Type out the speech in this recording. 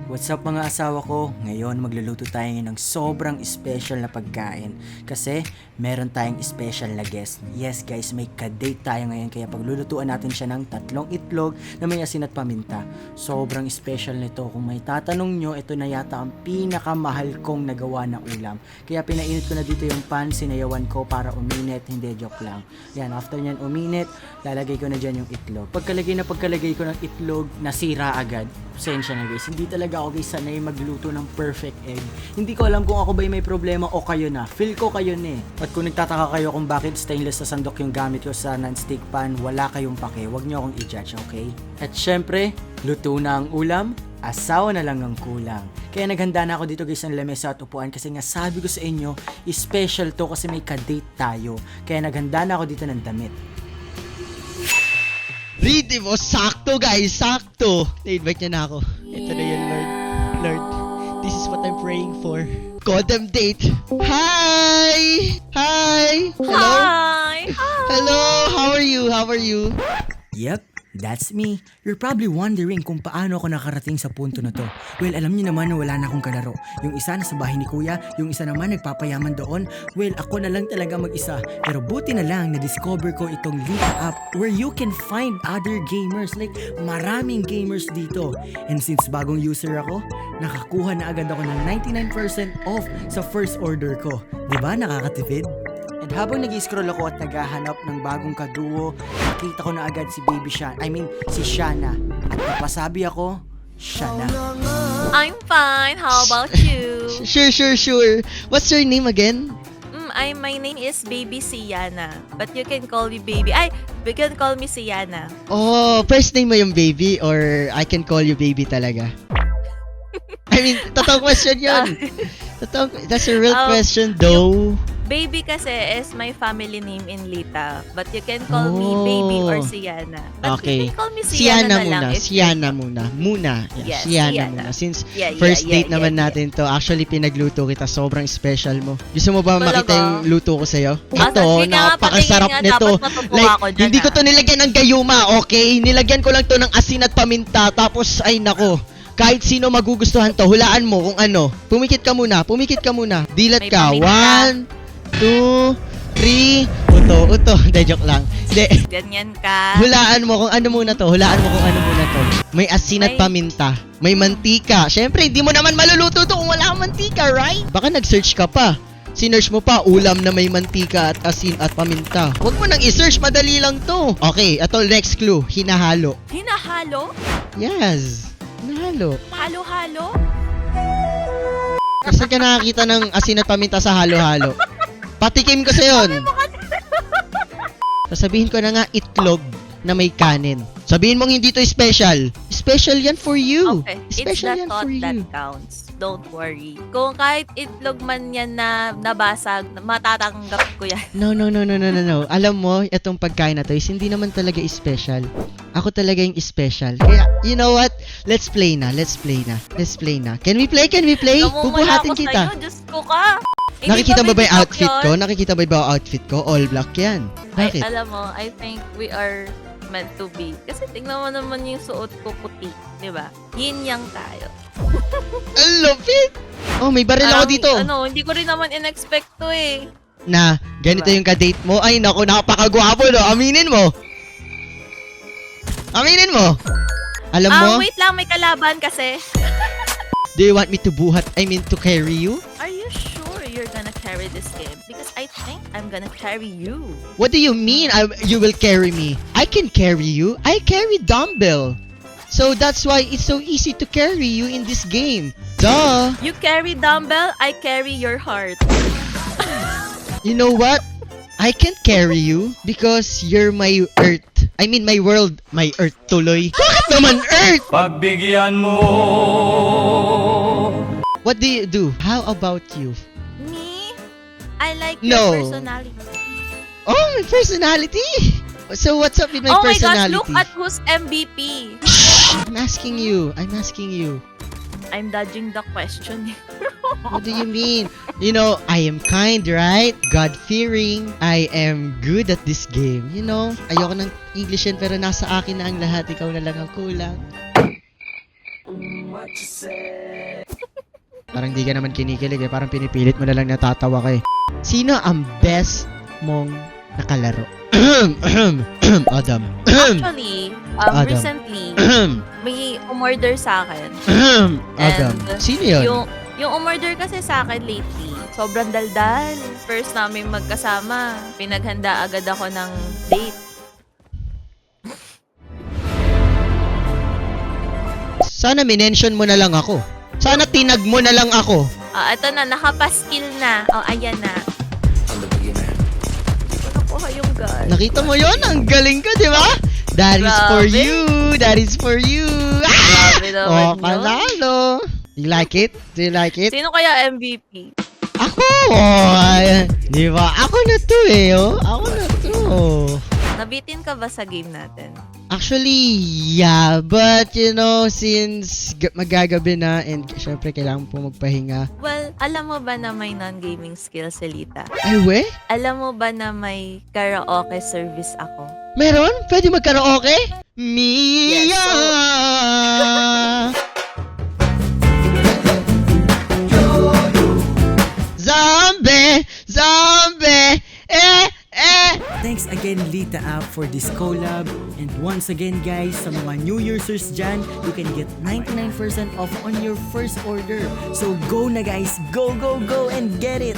What's up mga asawa ko? Ngayon magluluto tayo ng sobrang special na pagkain kasi meron tayong special na guest. Yes guys, may ka-date tayo ngayon kaya paglulutuan natin siya ng 3 itlog na may asin at paminta. Sobrang special nito. Kung may tatanong nyo, ito na yata ang pinakamahal kong nagawa na ulam. Kaya pinainit ko na dito yung pan, sinayawan ko para uminit, hindi joke lang. Yan, after nyan uminit, lalagay ko na dyan yung itlog. Pagkalagay ko ng itlog, nasira agad. Pasensya na guys, hindi talaga ako guys sanay magluto ng perfect egg. Hindi ko alam kung ako ba may problema o kayo na. Feel ko kayo na eh. At kung nagtataka kayo kung bakit stainless na sandok yung gamit ko sa non-stick pan, wala kayong pake. Huwag nyo akong i-judge, okay? At syempre, luto na ang ulam, asawa na lang ang kulang. Kaya naghanda na ako dito guys ng lamesa at upuan kasi nga sabi ko sa inyo, special to kasi may ka-date tayo. Kaya naghanda na ako dito ng damit. Ready mo, sakto guys, sakto. Na-invite niya na ako. Ito na yun, Lord. Lord, this is what I'm praying for. Godam date. Hi! Hi! Hello? Hi! Hello, how are you? How are you? Yep, that's me. You're probably wondering kung paano ako nakarating sa punto na to. Well, alam niyo naman na wala na akong kalaro. Yung isa nasa bahay ni kuya, yung isa naman nagpapayaman doon. Well, ako na lang talaga mag-isa. Pero buti na lang na-discover ko itong Lita app where you can find other gamers. Like, maraming gamers dito. And since bagong user ako, nakakuha na agad ako ng 99% off sa first order ko. Diba nakakatipid? And habang nag-scroll ako at naghahanap ng bagong kaduo, nakita ko na agad si Baby Shana. Si Shana. At napasabi ako, Shana. I'm fine. How about you? Sure. What's your name again? My name is Baby Siana. But you can call me Baby. You can call me Siana. Oh, first name mo yung baby or I can call you baby talaga? I mean, totoong question yun. That's a real question though. Baby kasi is my family name in Lita. But you can call me Baby or Siana. But Okay. you can call me Siana na lang. Siana muna. Yes, Siana Siana. muna. Since Yeah, first yeah, date naman yeah. natin to, actually pinagluto kita, sobrang special mo. Gusto mo ba Talaga? makita yung luto ko sa'yo? Ah, Ito, sige nga, napakasarap patingin nga, nito. dapat matutuwa Like, ako dyan, hindi ko ah. to nilagyan ng gayuma, okay? Nilagyan ko lang to ng asin at paminta, tapos, ay nako. Kahit sino magugustuhan to, hulaan mo kung ano. Pumikit ka muna. Dilat May ka. paminta. 1, 2, 3. Uto. Hindi, joke lang. Hindi. Ganyan ka. Hulaan mo kung ano muna to. May asin at May- paminta. May mantika. Syempre, hindi mo naman maluluto to kung wala kang mantika, right? Baka nag-search ka pa. Sinearch mo pa, ulam na may mantika at asin at paminta. Huwag mo nang i-search, madali lang to. Okay, ito next clue. Hinahalo. Hinahalo? Yes. Hinahalo. Halo-halo? Kasi ka nakakita ng asin at paminta sa halo-halo. Patikim ko sa yun. Sasabihin ko na nga, itlog na may kanin. Sabihin mong hindi to special. Special yan for you. Okay, it's Special the yan thought for that you. counts. Don't worry. Kung kahit itlog man yan na nabasag, matatanggap ko yan. No. Alam mo, itong pagkain na to is hindi naman talaga special. Ako talaga yung special. Kaya, you know what? Let's play na. Can we play? Namumula Bubuhatin ako kita. sa'yo, Diyos ko ka. Hindi Nakikita mo ba yung baby outfit talk ko? yun? Nakikita mo ba yung outfit ko? All black yan. Bakit? Alam mo, I think we are meant to be. Kasi tingnan mo naman yung suot ko puti. Di ba? Yin yang tayo. I love it! Oh, may baril ako dito. Hindi ko rin naman in-expect to eh. Na, ganito Diba? yung ka-date mo. Ay, naku, napakagwapo, no? Aminin mo. Alam mo, Wait lang, may kalaban kasi. do you want me to to carry you? Are you sure you're gonna carry this game? Because I think I'm gonna carry you. What do you mean you will carry me? I can carry you. I carry dumbbell. So that's why it's so easy to carry you in this game. Duh. You carry dumbbell, I carry your heart. You know what? I can't carry you because you're my earth. I mean my world. My earth tuloy. Bakit naman earth? Pagbigyan mo. What do you do? How about you? Me? I like No. your personality. Oh, my personality. So what's up with my Oh my gosh, personality? look at who's MVP. I'm asking you. I'm dodging the question. What do you mean? You know, I am kind, right? God-fearing. I am good at this game. You know, ayoko ng English yan pero nasa akin na ang lahat. Ikaw na lang ang kulang. Parang di ka naman kinikilig eh. Parang pinipilit mo na lang natatawa ka eh. Sino ang best mong nakalaro? Adam. Actually, Adam. recently, may umorder sa akin. Adam. And Sino yun? Yung umorder kasi sa akin lately, sobrang daldal. First namin magkasama, pinaghanda agad ako ng date. Sana minention mo na lang ako. Sana tinag mo na lang ako. Ito na, nakapaskil na. Ayan na. Wala po kayong gun. Nakita mo yon? Ang galing ko, di ba? That is for Grabe. you. That is for you. Grabe naman Oh, yun. panalo. You like it? Do you like it? Sino kaya MVP? Ako! Oh, di ba? Ako na to eh, oh. Ako na to. Nabitin ka ba sa game natin? Actually, yeah. But, you know, since magagabi na and syempre kailangan po magpahinga. Well, alam mo ba na may non-gaming skills si Lita? Ay, we? Alam mo ba na may karaoke service ako? Meron? Pwede magkaraoke? Mia! Yes, Zombie! Zombie! Thanks again Lita app for this collab. And once again guys, sa mga new users dyan, you can get 99% off on your first order. So go na guys, go and get it!